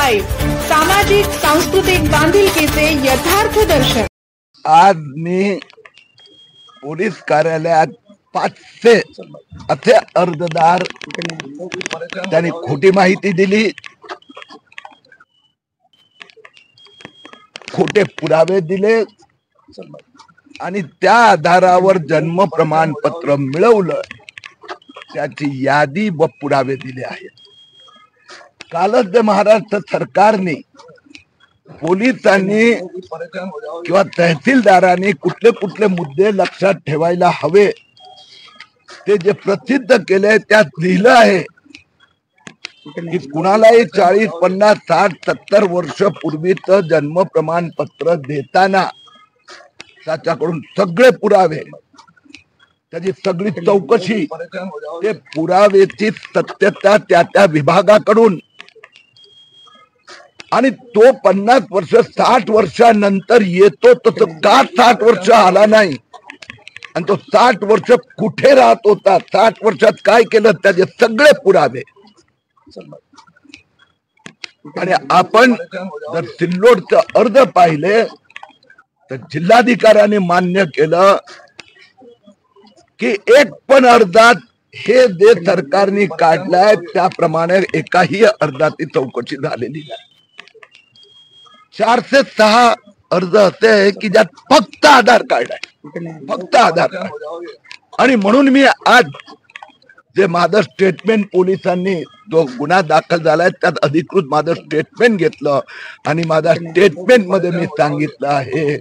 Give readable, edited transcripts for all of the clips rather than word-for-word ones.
Live, सामाजिक सांस्कृतिक बांधिलकीचे यथार्थ दर्शन। आज मी पोलीस कार्यालयात 500 असे अर्जदार त्यांनी खोटी माहिती दिली, खोटे पुरावे दिले आणि त्या आधारावर जन्म प्रमाणपत्र मिळवलं, त्याची यादी व पुरावे दिले आहेत। कालच जे महाराष्ट्र सरकारने पोलिसांनी किंवा तहसीलदारांनी कुठले कुठले मुद्दे लक्षात ठेवायला हवे ते जे प्रसिद्ध केले त्यात लिहिलं आहे की कुणालाही 40, 50, 60, 70 वर्ष पूर्वीचं जन्म प्रमाणपत्र देताना त्याच्याकडून सगळे पुरावे, त्याची सगळी चौकशी, ते पुराव्याची सत्यता त्या विभागाकडून, आणि तो 50 वर्ष 60 वर्षानंतर येतो तसं का 60 वर्ष आला नाही, आणि तो 60 वर्ष कुठे राहत होता, 60 वर्षात काय केलं, त्याचे सगळे पुरावे। आणि आपण जर सिल्लोडचे अर्ज पाहिले तर जिल्हाधिकाऱ्यांनी मान्य केलं की एक पण अर्जात हे जे सरकारने काढलाय त्याप्रमाणे एकाही अर्जाची चौकशी झालेली नाही। 406 अर्ज असे आहे की ज्यात फक्त आधार कार्ड आहे, फक्त आधार कार्ड। आणि म्हणून मी आज जे माझं स्टेटमेंट, पोलिसांनी जो गुन्हा दाखल झालाय त्यात अधिकृत माझं स्टेटमेंट घेतलं आणि माझ्या स्टेटमेंट मध्ये मी सांगितलं आहे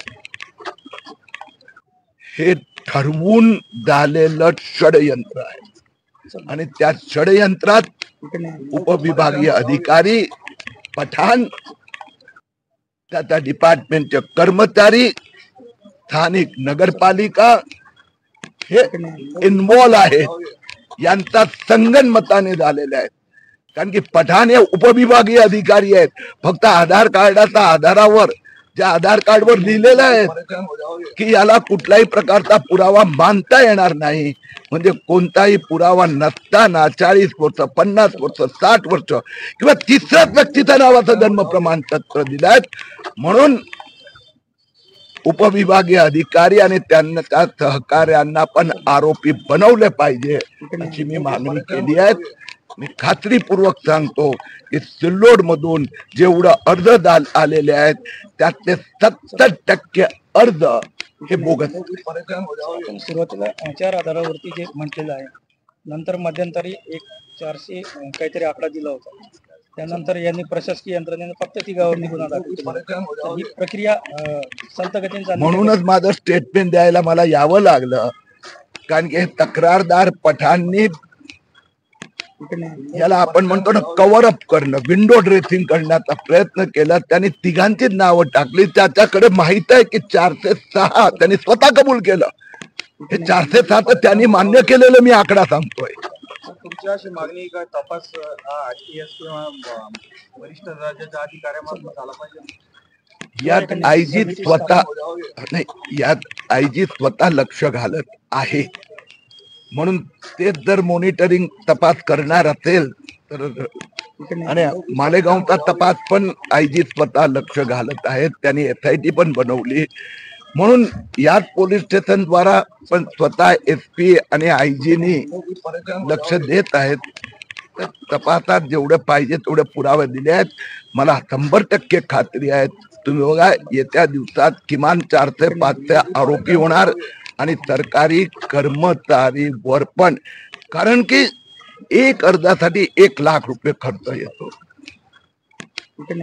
हे ठरवून झालेलं षडयंत्र आहे, आणि त्या षडयंत्रात उपविभागीय अधिकारी, पठाण, त्याच्या डिपार्टमेंटचे कर्मचारी, स्थानिक नगरपालिका हे इन्व्हॉल्व आहेत, यांचा संगनमताने झालेला आहे। कारण की पठाण हे उपविभागीय अधिकारी आहेत, फक्त आधार कार्डाच्या आधारावर, ज्या आधार कार्डवर लिहिलेलं आहे की याला कुठल्याही प्रकारचा पुरावा मानता येणार नाही, म्हणजे कोणताही पुरावा नसताना 40 वर्ष, 50 वर्ष, 60 वर्ष किंवा तिसऱ्याच व्यक्तीच्या नावाचं जन्म प्रमाणपत्र दिलंय। म्हणून उपविभागीय अधिकारी आणि त्यांना त्या सहकार्यांना पण आरोपी बनवले पाहिजे अशी मी मागणी केली आहे। मी खात्रीपूर्वक सांगतो की सिल्लोड मधून जेवढं अर्ज आलेले आहेत त्यातले 70% अर्ज हे बोगस। सुरुवातीला 4 आधारावरती जे म्हटलेलं आहे, नंतर मध्यंतरी 400 काहीतरी आकडा दिला होता, त्यानंतर यांनी प्रशासकीय यंत्रणेने फक्त 3 गुन्हा दाखल केला। ही प्रक्रिया संतगतीने, म्हणूनच माझं स्टेटमेंट द्यायला मला यावं लागलं, कारण की तक्रारदार पठाणनी याला आपण म्हणतो ना कव्हर अप करणं, विंडो ड्रेसिंग करण्याचा प्रयत्न केला। त्यांनी 3घांचीच नावं टाकली, त्याच्याकडे माहित आहे की 406 त्यांनी स्वतः कबूल केलं, हे 406 तर त्यांनी मान्य केलेलं मी आकडा सांगतोय। तुमची अशी मागणी काय तपास IAS किंवा वरिष्ठ राज्याच्या अधिकाऱ्यांमार्फत झाला पाहिजे? यात आयजी स्वतः नाही, यात आयजी स्वतः लक्ष घालत आहे, म्हणून ते जर मॉनिटरिंग तपास करणार असेल तर, आणि मालेगावचा तपास पण आयजी स्वतः लक्ष घालत आहेत, त्यांनी SIT पण बनवली, म्हणून यात पोलीस स्टेशन द्वारा पण स्वतः SP आणि आयजीनी लक्ष देत आहेत। तर तपासात जेवढे पाहिजे तेवढे पुरावे दिले आहेत। मला 100% खात्री आहे, तुम्ही बघा येत्या दिवसात किमान 4 ते 5 आरोपी होणार, आणि सरकारी कर्मचारी वर पण, कारण की एक अर्जासाठी 1 लाख रुपये खर्च येतो,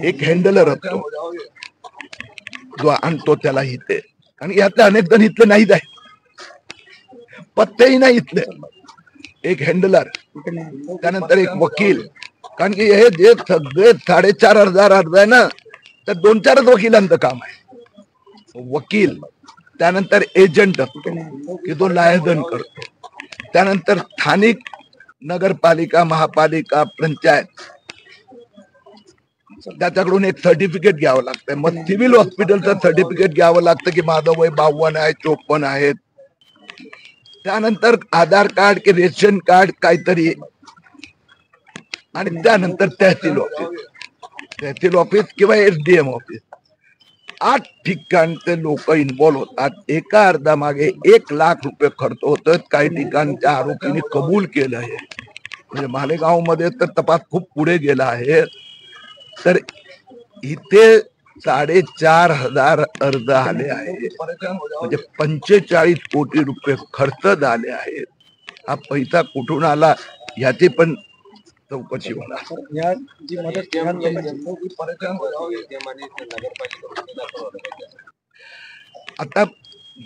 एक हँडलर असतो जो आणतो त्याला इथे, आणि यातले अनेक जण इथले नाहीच आहे, पत्तेही नाही इथले, एक हँडलर, त्यानंतर एक वकील, कारण की हे जे सगळे 4,500 अर्ज आहे ना, तर 2-4 वकिलांचं काम आहे। वकील, त्यानंतर एजंट की तो लायजन करतो, त्यानंतर स्थानिक नगरपालिका, महापालिका, पंचायत, त्याच्याकडून एक सर्टिफिकेट घ्यावं लागतं। मग सिव्हिल हॉस्पिटलचं सर्टिफिकेट घ्यावं लागतं की माझं वय 52 आहे, 54 आहेत, त्यानंतर आधार कार्ड की रेशन कार्ड काहीतरी, आणि त्यानंतर तहसील ऑफिस, तहसील ऑफिस किंवा SDM ऑफिस 8 ठिकाणचे लोक इन्व्हॉल्व होतात. एका अर्धामागे 1 लाख रुपये खर्च होतात. काही ठिकाणच्या आरोपीने कबूल केलं आहे. म्हणजे मालेगाव मध्ये तर तपास खूप पुढे गेला आहे. तर इथे 4,500 अर्ज आले आहेत. म्हणजे 45 कोटी रुपये खर्च झाले आहेत. हा पैसा कुठून आला याची पण चौकशी होणार. या जी मदत आता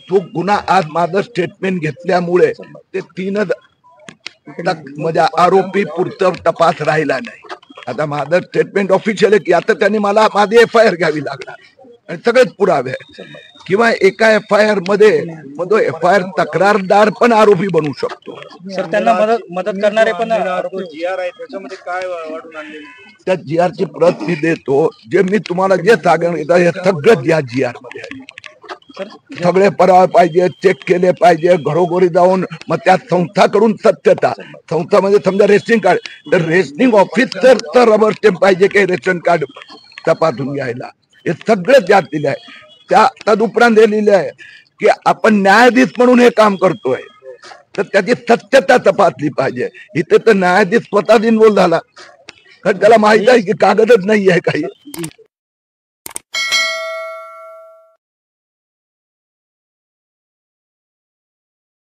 तो गुन्हा आज माझं स्टेटमेंट घेतल्यामुळे ते 3 म्हणजे आरोपी पुरतं तपास राहिला नाही. आता माझं स्टेटमेंट ऑफिशियल आहे की आता त्यांनी मला माझी FIR घ्यावी लागणार आणि सगळेच पुरावे किंवा एका FIR मध्ये तो FIR तक्रारदार पण आरोपी बनू शकतो. सर त्यांना मदत करणारे पण GR आहे त्याच्यामध्ये काय वाढून आणले त्या GR ची प्रत मी देतो. जे मी तुम्हाला जे सांगितलं हे सगळं या GR मध्ये आहे. सगळे पुरावे पाहिजे, चेक केले पाहिजे घरोघरी जाऊन. मग त्या संस्थाकडून सत्यता संस्था म्हणजे समजा रेशनिंग कार्ड तर रेशनिंग ऑफिसर रबर स्टॅम्प पाहिजे की रेशन कार्ड तपासून घ्यायला. हे सगळं त्यात दिले आहे. त्या तदुपरांत हे लिहिले आहे की आपण न्यायाधीश म्हणून हे काम करतोय तर त्याची सत्यता तपासली पाहिजे. इथे तर न्यायाधीश स्वतःच इन्व्हॉल्व झाला कारण त्याला माहित आहे की कागदच नाही आहे काही.